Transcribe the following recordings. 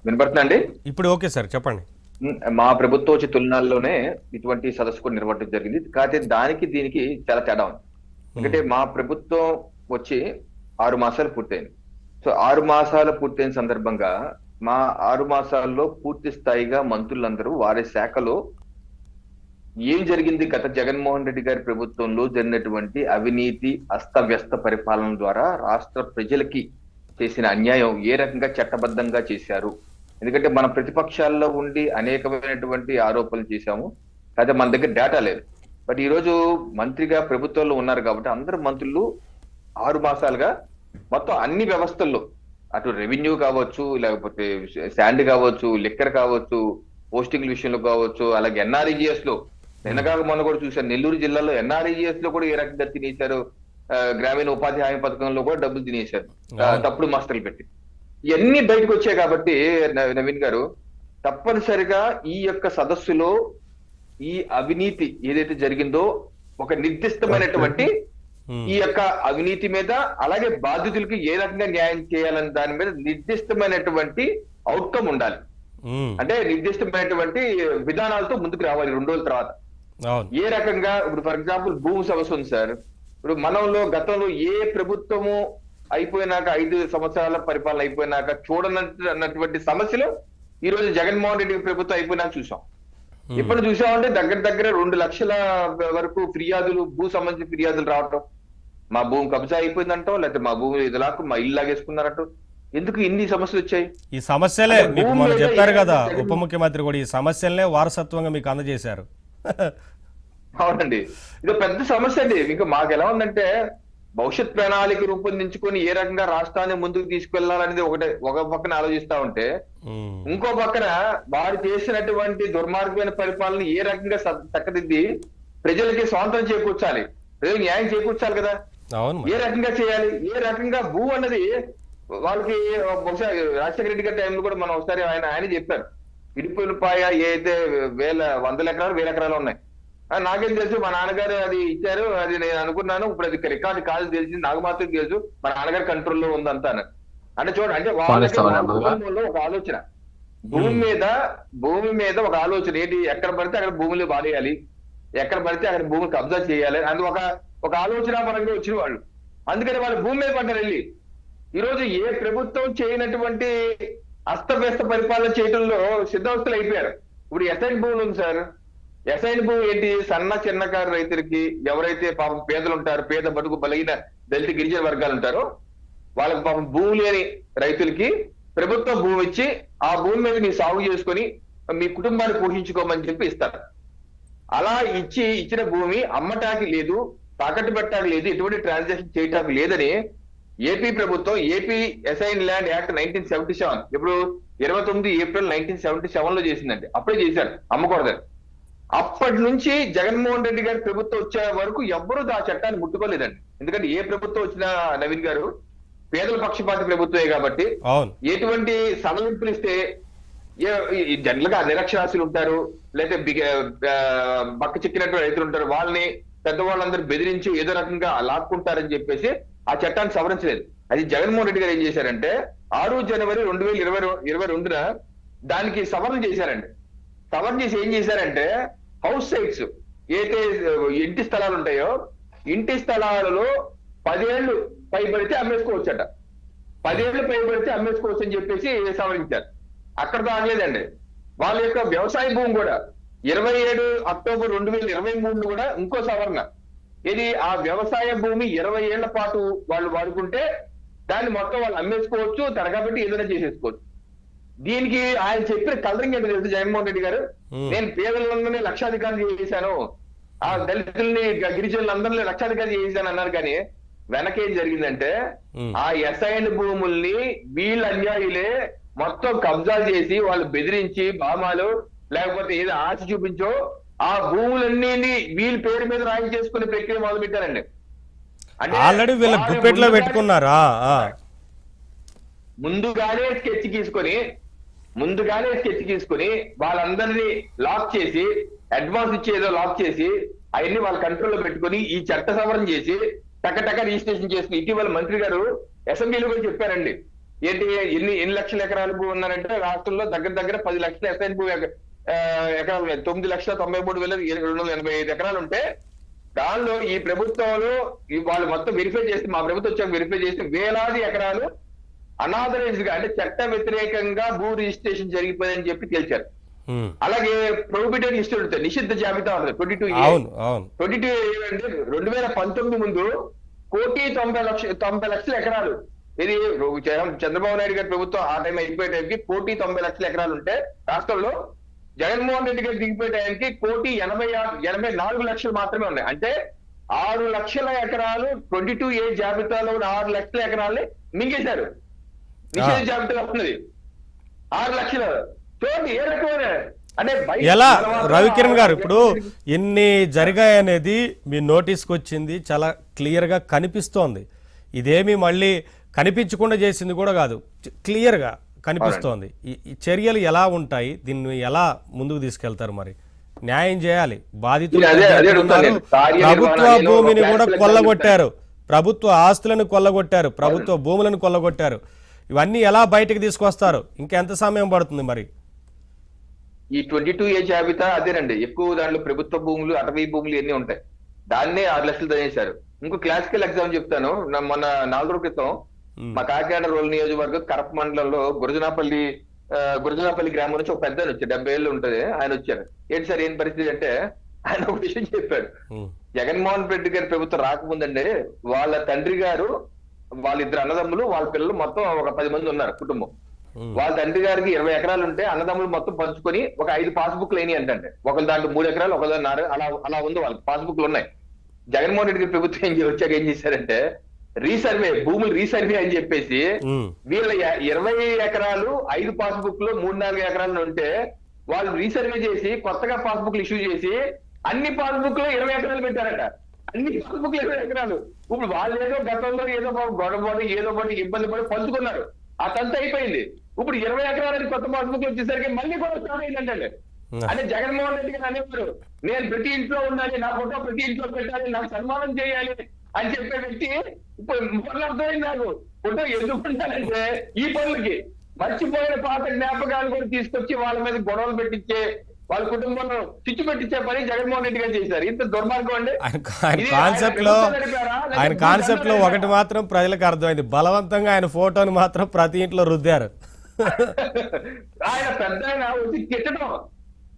వినపడుతుందండి? ఇప్పుడు okay sir, చెప్పండి. మా ప్రభుత్వ తులనాల్లోనే ఇటువంటి సదస్సు కూడా నిర్వహించడం జరిగింది. కాకపోతే దానికి దీనికి చాలా తేడా ఉంది. ఉమ్, ఎందుకంటే మా ప్రభుత్వం వచ్చి 6 మాసాలు పూర్తయింది. సో 6 మాసాలు పూర్తయిన సందర్భంగా మా 6 మాసాల్లో పూర్తి స్థాయిగా మంత్రులందరూ వారి శాఖలో ఏం జరిగింది, గత జగన్మోహన్ రెడ్డి గారి ప్రభుత్వంలో జరిగినటువంటి అవినీతి అస్తవ్యస్త పరిపాలన ద్వారా రాష్ట్ర ప్రజలకి చేసిన అన్యాయం ఏ రకంగా చట్టబద్ధంగా చేశారు. ఎందుకంటే మన ప్రతిపక్షాల్లో ఉండి అనేకమైనటువంటి ఆరోపణలు చేశాము, అయితే మన దగ్గర డేటా లేదు. బట్ ఈ రోజు మంత్రిగా ప్రభుత్వంలో ఉన్నారు కాబట్టి అందరు మంత్రులు 6 మాసాలుగా మొత్తం అన్ని వ్యవస్థల్లో, అటు రెవెన్యూ కావచ్చు, లేకపోతే శాండ్ కావచ్చు, లిక్కర్ కావచ్చు, పోస్టింగ్ల విషయంలో కావచ్చు, అలాగే ఎన్ఆర్ఈజిఎస్ లో నిన్నగాక మొన్న కూడా చూశాను, నెల్లూరు జిల్లాలో ఎన్ఆర్ఈజిఎస్ లో కూడా ఏ రకంగా తినేశారు. గ్రామీణ ఉపాధి హామీ పథకంలో కూడా డబ్బులు తినేశారు, తప్పుడు మాస్టర్లు పెట్టి. ఇవన్నీ బయటకు వచ్చాయి కాబట్టి నవీన్ గారు, తప్పనిసరిగా ఈ యొక్క సదస్సులో ఈ అవినీతి ఏదైతే జరిగిందో ఒక నిర్దిష్టమైనటువంటి ఉమ్, ఈ యొక్క అవినీతి మీద, అలాగే బాధితులకి ఏ రకంగా న్యాయం చేయాలని దాని మీద నిర్దిష్టమైనటువంటి అవుట్కమ్ ఉండాలి. ఉమ్, అంటే నిర్దిష్టమైనటువంటి విధానాలతో ముందుకు రావాలి 2 రోజుల తర్వాత. అవును. ఏ రకంగా ఇప్పుడు ఫర్ ఎగ్జాంపుల్ భూమి సమస్య ఉంది సార్. ఇప్పుడు మనంలో గతంలో ఏ ప్రభుత్వము అయిపోయినాక 5 సంవత్సరాల పరిపాలన అయిపోయినాక చూడనటువంటి సమస్యలు ఈ రోజు జగన్మోహన్ రెడ్డి ప్రభుత్వం అయిపోయినాక చూసాం. ఎప్పుడు చూసామంటే దగ్గర దగ్గర 2 లక్షల వరకు ఫిర్యాదులు, భూ సంబంధించిన ఫిర్యాదులు రావటం. మా భూమి కబ్జా అయిపోయిందంటాం, లేకపోతే మా భూమి ఇదిలాకు మా ఇల్లు లాగేసుకున్నారంటాం. ఎందుకు ఇన్ని సమస్యలు వచ్చాయి? ఈ సమస్యలే అంటే మీకు భూమి మనం మీద చెప్పారు కదా, ఏ- ఉప ముఖ్యమంత్రి కూడా ఈ సమస్యలనే వారసత్వంగా మీకు అందజేశారు. అవునండి, ఇది పెద్ద సమస్య అండి. ఇంకా మాకు ఎలా ఉందంటే భవిష్యత్ ప్రణాళిక రూపొందించుకొని ఏ రకంగా రాష్ట్రాన్ని ముందుకు తీసుకెళ్లాలనేది ఒక పక్కన ఆలోచిస్తా ఉంటే, ఉమ్, ఇంకో పక్కన వారు చేసినటువంటి దుర్మార్గమైన పరిపాలన ఏ రకంగా చక్కదిద్ది ప్రజలకి స్వాతంత్రం చేకూర్చాలి, ప్రజలకు న్యాయం చేకూర్చాలి కదా. అవును ఏ మరి. రకంగా చేయాలి, ఏ రకంగా భూ అన్నది వాళ్ళకి బహుశా రాజశేఖర రెడ్డి గారి టైంలో కూడా మనం ఒకసారి ఆయన చెప్పారు, ఇడుపులపాయ ఏదైతే వందల ఎకరాలు 1000 ఎకరాలు ఉన్నాయి. నాకేం తెలుసు, మా నాన్నగారు అది ఇచ్చారు, అది నేను అనుకున్నాను, ఇప్పుడు అది రికార్డు కాదు తెలిసింది, నాకు మాత్రం తెలుసు మా నాన్నగారి కంట్రోల్లో ఉందంతా అని. అంటే చూడండి, అంటే వాళ్ళ కుటుంబంలో ఒక ఆలోచన, భూమి మీద ఒక ఆలోచన ఏంటి, ఎక్కడ పడితే అక్కడ భూములు బాధేయాలి, ఎక్కడ పడితే అక్కడ భూమి కబ్జా చేయాలి అని ఒక ఆలోచన పరంగా వచ్చిన వాళ్ళు. అందుకని వాళ్ళు భూమి మీద పడ్డారు వెళ్ళి. ఈ రోజు ఏ ప్రభుత్వం చేయనటువంటి అస్తవ్యస్త పరిపాలన చేయడంలో సిద్ధవస్తులు అయిపోయారు. ఇప్పుడు ఎసైన్ భూములు ఉంది సార్. ఎసైన్ భూమి ఏంటి, చిన్నకారు రైతులకి, ఎవరైతే పాపం పేదలు ఉంటారో, పేద బడుగు బలైన దళిత గిరిజన వర్గాలు ఉంటారో వాళ్ళకి పాపం భూమి లేని రైతులకి ప్రభుత్వం భూమి ఇచ్చి ఆ భూమి మీద మీరు సాగు చేసుకొని మీ కుటుంబాన్ని పోషించుకోమని చెప్పి ఇస్తారు. అలా ఇచ్చిన భూమి అమ్మటానికి లేదు, తాకట్టు పెట్టడానికి లేదు, ఎటువంటి ట్రాన్సాక్షన్ చేయటానికి లేదని ఏపీ ప్రభుత్వం ఏపీ అసైన్ ల్యాండ్ యాక్ట్ 1977 ఇప్పుడు 29 ఏప్రిల్ 1977 లో చేసిందండి. అప్పుడే చేశారు అమ్మకూడదని. అప్పటి నుంచి జగన్మోహన్ రెడ్డి గారి ప్రభుత్వం వచ్చే వరకు ఎవ్వరూ ఆ చట్టాన్ని ముట్టుకోలేదండి. ఎందుకంటే ఏ ప్రభుత్వం వచ్చినా నవీన్ గారు పేదల పక్షపాతి ప్రభుత్వమే కాబట్టి అవును. ఎటువంటి సడలింపులు ఇస్తే జనరల్ గా నిరక్షరాస్యులు ఉంటారు, లేకపోతే బక్క చిక్కినటువంటి రైతులు ఉంటారు, వాళ్ళని పెద్దవాళ్ళందరూ బెదిరించి ఏదో రకంగా లాక్కుంటారని చెప్పేసి ఆ చట్టాన్ని సవరించలేదు. అది జగన్మోహన్ రెడ్డి గారు ఏం చేశారంటే 6 జనవరి 2022 దానికి సవరణ చేశారండి. సవరణ చేసి ఏం చేశారంటే హౌస్ సైట్స్ ఏదైతే ఇంటి స్థలాలు ఉంటాయో, ఇంటి స్థలాలలో 10 ఏళ్ళు పైబడితే అమ్మేసుకోవచ్చట. 10 ఏళ్ళు పైబడితే అమ్మేసుకోవచ్చు అని చెప్పేసి సవరించారు. అక్కడ ఆగలేదండి, వాళ్ళ యొక్క వ్యవసాయ భూమి కూడా 27 అక్టోబర్ 2023 కూడా ఇంకో సవరణ. ఇది ఆ వ్యవసాయ భూమి 20 ఏళ్ల పాటు వాళ్ళు వాడుకుంటే దాన్ని మొత్తం వాళ్ళు అమ్మేసుకోవచ్చు, తరగబెట్టి ఏదైనా చేసేసుకోవచ్చు. దీనికి ఆయన చెప్పిన కలరింగ్ ఏంటో తెలుసు జగన్మోహన్ రెడ్డి గారు, నేను పేదలందరినీ లక్షాధికారులు చేశాను, ఆ దళితుల్ని గిరిజనులందరినీ లక్షాధికారులు చేశాను అన్నారు. కానీ వెనకేం జరిగిందంటే ఆ ఎస్ఐన్ భూముల్ని వీళ్ళ అన్యాయులే మొత్తం కబ్జాలు చేసి వాళ్ళు బెదిరించి బామాలు లేకపోతే ఏదో ఆశ చూపించో ఆ భూములన్నీ వీళ్ళ పేరు మీద రాయి చేసుకునే ప్రక్రియ మొదలు పెట్టారండి. అంటే ఆల్రెడీ వీళ్ళ గుప్పెట్లో పెట్టుకున్నారా? ముందుగానే స్కెచ్ గీసుకొని వాళ్ళందరినీ లాక్ చేసి, అడ్వాన్స్ ఇచ్చేదో లాక్ చేసి అవన్నీ వాళ్ళ కంట్రోల్లో పెట్టుకుని ఈ చట్ట సవరణ చేసి టక రిజిస్ట్రేషన్ చేసుకుని ఇటీవల మంత్రి గారు అసెంబ్లీలో కూడా చెప్పారండి, ఏంటి ఎన్ని లక్షల ఎకరాలు భూమి ఉన్నారంటే రాష్ట్రంలో దగ్గర దగ్గర 10 లక్షల ఎస్ఐన్ భూమి ఎకరాలు ఉన్నాయి. 9,93,285 ఎకరాలు ఉంటే దానిలో ఈ ప్రభుత్వంలో వాళ్ళు మొత్తం వెరిఫై చేసి, మా ప్రభుత్వం వచ్చాక వెరిఫై చేసి వేలాది ఎకరాలు అనాథరైజ్డ్ గా అంటే చట్ట వ్యతిరేకంగా భూ రిజిస్ట్రేషన్ జరిగిపోయిందని చెప్పి తేల్చారు. అలాగే ప్రొహిబిటెడ్ లిస్ట్ ఉంటుంది, నిషిద్ధ జాబితా ఉంటుంది 22A. 22A అంటే 2019 ముందు 1,90,00,000 ఎకరాలు. ఇది చంద్రబాబు నాయుడు గారి ప్రభుత్వం ఆ టైం అయిపోయే టైంకి 1,90,00,000 ఎకరాలు ఉంటే రాష్ట్రంలో జగన్మోహన్ రెడ్డి గారు దిగిపోయే టైంకి 1,84,00,000 మాత్రమే ఉన్నాయి. అంటే 6 లక్షల ఎకరాలు 22A జాబితాలో ఉన్న 6 లక్షల ఎకరాలని మింగేశారు. నిషేధ జాబితాలో వస్తున్నది 6 లక్షలు. చూడండి ఏ రకమైన అంటే ఎలా రవికిరణ్ గారు ఇప్పుడు ఇన్ని జరిగాయనేది మీ నోటీస్కి వచ్చింది, చాలా క్లియర్గా కనిపిస్తోంది. ఇదేమి మళ్ళీ కనిపించకుండా చేసింది కూడా కాదు, క్లియర్గా కనిపిస్తోంది. ఈ చర్యలు ఎలా ఉంటాయి, దీన్ని ఎలా ముందుకు తీసుకెళ్తారు? మరి న్యాయం చేయాలి, బాధితులు ప్రభుత్వ భూమిని కూడా కొల్లగొట్టారు, ప్రభుత్వ ఆస్తులను కొల్లగొట్టారు, ప్రభుత్వ భూములను కొల్లగొట్టారు. ఇవన్నీ ఎలా బయటకు తీసుకొస్తారు? ఇంకెంత సమయం పడుతుంది? మరి ఈ 22A జాబితా అదేనండి, ఎక్కువ దాంట్లో ప్రభుత్వ భూములు, అటవీ భూములు ఎన్ని ఉంటాయి. దాన్నే 6 లక్షలు తనేశారు. ఇంకో క్లాసికల్ ఎగ్జామ్ చెప్తాను. మొన్న 4 రోజుల క్రితం మా కాకినాడ రూరల్ నియోజకవర్గం కరప మండలంలో గురజనాపల్లి గ్రామం నుంచి ఒక పెద్ద వచ్చి 70 ఏళ్ళు ఉంటది, ఆయన వచ్చారు. ఏంటి సార్ ఏం పరిస్థితి అంటే ఆయన ఒక విషయం చెప్పాడు. జగన్మోహన్ రెడ్డి గారి ప్రభుత్వం రాకముందండి వాళ్ళ తండ్రి గారు, వాళ్ళిద్దరు అన్నదమ్ములు, వాళ్ళ పిల్లలు మొత్తం ఒక 10 మంది ఉన్నారు కుటుంబం. వాళ్ళ తండ్రి గారికి 20 ఎకరాలు ఉంటే అన్నదమ్ములు మొత్తం పంచుకొని ఒక 5 పాస్బుక్లు అయినాయి అంటే, ఒకరి దాంట్లో 3 ఎకరాలు, ఒకరి దాంట్లో అలా ఉంది, వాళ్ళకి పాస్బుక్లు ఉన్నాయి. జగన్మోహన్ రెడ్డి గారి ప్రభుత్వం వచ్చాక ఏం చేశారంటే రీసర్వే, భూములు రీసర్వే అని చెప్పేసి వీళ్ళ 20 ఎకరాలు 5 పాస్బుక్ లో 3-4 ఎకరాలు ఉంటే వాళ్ళు రీసర్వే చేసి కొత్తగా పాస్బుక్లు ఇష్యూ చేసి అన్ని పాస్బుక్ లో 20 ఎకరాలు పెట్టారట. అన్ని పాస్బుక్ లో 20 ఎకరాలు. ఇప్పుడు వాళ్ళు ఏదో గతంలో ఏదో గొడవపడి ఏదో పడి ఇబ్బంది పడి పంచుకున్నారు, ఆ తంత అయిపోయింది. ఇప్పుడు 20 ఎకరాలకి కొత్త పాస్బుక్ వచ్చేసరికి మళ్ళీ కూడా స్టార్ట్ అయిందంటే. అంటే జగన్మోహన్ రెడ్డి గారు అనేవారు, నేను ప్రతి ఇంట్లో ఉండాలి, నా ఫోటో ప్రతి ఇంట్లో పెట్టాలి, నాకు సన్మానం చేయాలి అని చెప్పే వ్యక్తి ఇప్పుడు అర్థమైంది నాకు. ఫోటో ఎందుకు ఉండాలంటే ఈ పనులకి మర్చిపోయిన పాత జ్ఞాపకాలు కూడా తీసుకొచ్చి వాళ్ళ మీద గొడవలు పెట్టించే, వాళ్ళ కుటుంబంలో చిచ్చు పెట్టించే పని జగన్మోహన్ రెడ్డి గారు చేశారు. ఇంత దుర్మార్గం అండి. ఆయన కాన్సెప్ట్ లో ఒకటి మాత్రం ప్రజలకు అర్థమైంది, బలవంతంగా ఆయన ఫోటోని మాత్రం ప్రతి ఇంట్లో రుద్దారు. ఆయన పెద్ద వచ్చి తిట్టడం,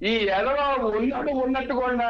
ఈ ఎదవ ఉన్నట్టు కూడా